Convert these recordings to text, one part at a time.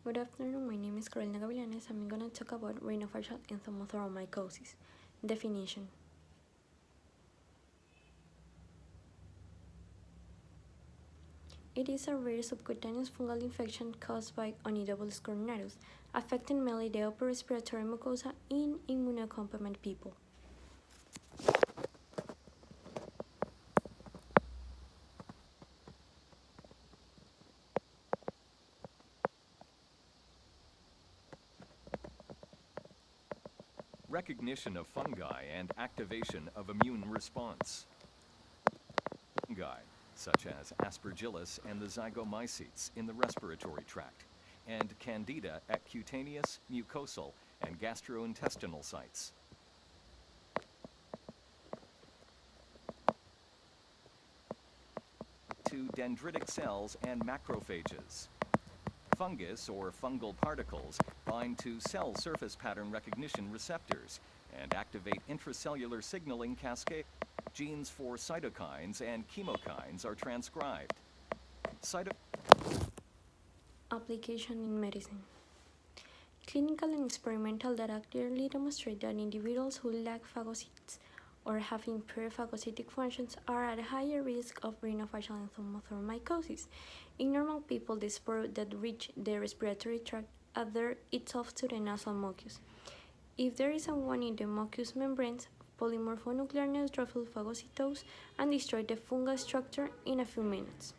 Good afternoon, my name is Carolina Gavilanes. I'm going to talk about Rhinofacial Enterophthoromycosis. Definition. It is a rare subcutaneous fungal infection caused by Onidabolus coronavirus, affecting mainly the upper respiratory mucosa in immunocompromised people. Recognition of fungi and activation of immune response. Fungi, such as Aspergillus and the zygomycetes in the respiratory tract, and Candida at cutaneous, mucosal, and gastrointestinal sites. To dendritic cells and macrophages. Fungus or fungal particles bind to cell surface pattern recognition receptors and activate intracellular signaling cascade. Genes for cytokines and chemokines are transcribed. Application in medicine. Clinical and experimental data clearly demonstrate that individuals who lack phagocytes or have impaired phagocytic functions are at a higher risk of rhinofacial enterophthoromycosis. In normal people, the spore that reach the respiratory tract adhere itself to the nasal mucus. If there is a wound in the mucous membranes, polymorphonuclear neutrophil phagocytose and destroy the fungal structure in a few minutes.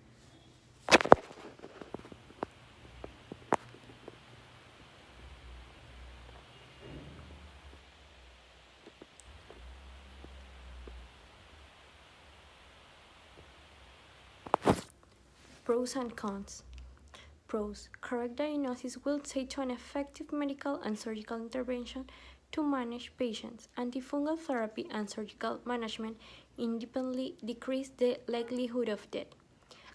Pros and cons. Pros. Correct diagnosis will lead to an effective medical and surgical intervention to manage patients. Antifungal therapy and surgical management independently decrease the likelihood of death.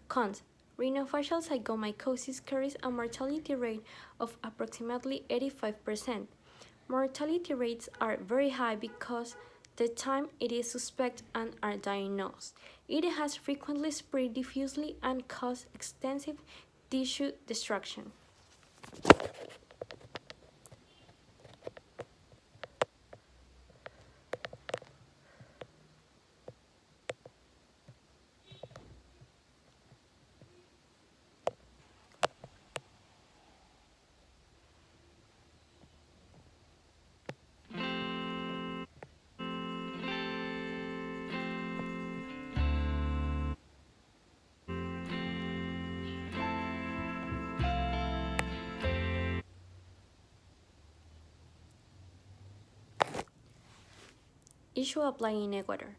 Cons. Rhinofacial zygomycosis carries a mortality rate of approximately 85%. Mortality rates are very high because the time it is suspected and are diagnosed. It has frequently spread diffusely and causes extensive tissue destruction. Issue apply in Ecuador.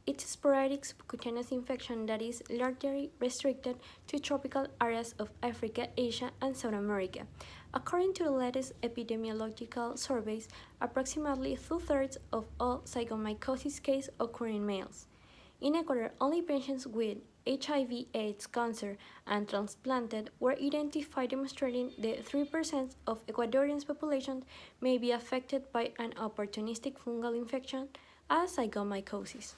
It's a sporadic subcutaneous infection that is largely restricted to tropical areas of Africa, Asia, and South America. According to the latest epidemiological surveys, approximately two-thirds of all zygomycosis cases occur in males. In Ecuador, only patients with HIV/AIDS, cancer, and transplanted were identified, demonstrating that 3% of Ecuadorians' population may be affected by an opportunistic fungal infection as zygomycosis.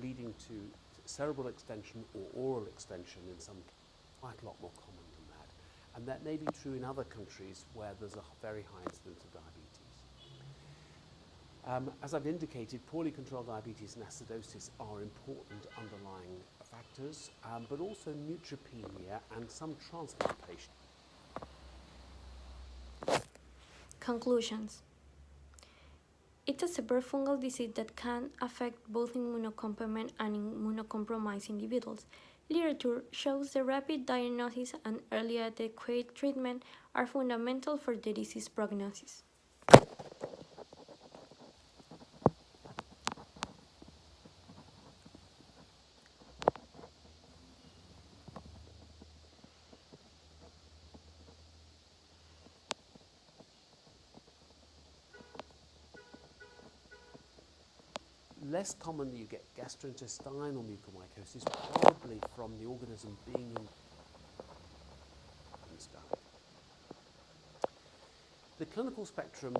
Leading to cerebral extension or oral extension in some, quite a lot more common than that. And that may be true in other countries where there's a very high incidence of diabetes. As I've indicated, poorly controlled diabetes and acidosis are important underlying factors, but also neutropenia and some transplantation. Conclusions. It's a severe fungal disease that can affect both immunocompetent and immunocompromised individuals. Literature shows the rapid diagnosis and early adequate treatment are fundamental for the disease prognosis. Less commonly you get gastrointestinal mucormycosis, probably from the organism being in the stomach. The clinical spectrum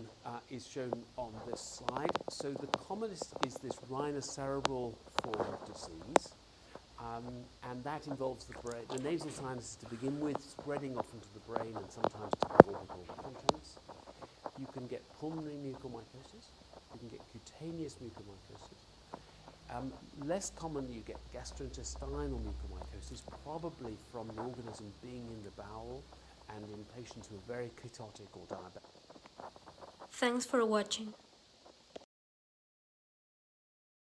is shown on this slide. So the commonest is this rhinocerebral form of disease, and that involves the nasal sinuses to begin with, spreading off into the brain and sometimes to the orbital contents. You can get pulmonary mucormycosis. You can get cutaneous mucormycosis. Less commonly you get gastrointestinal mucormycosis, probably from the organism being in the bowel and in patients who are very ketotic or diabetic. Thanks for watching.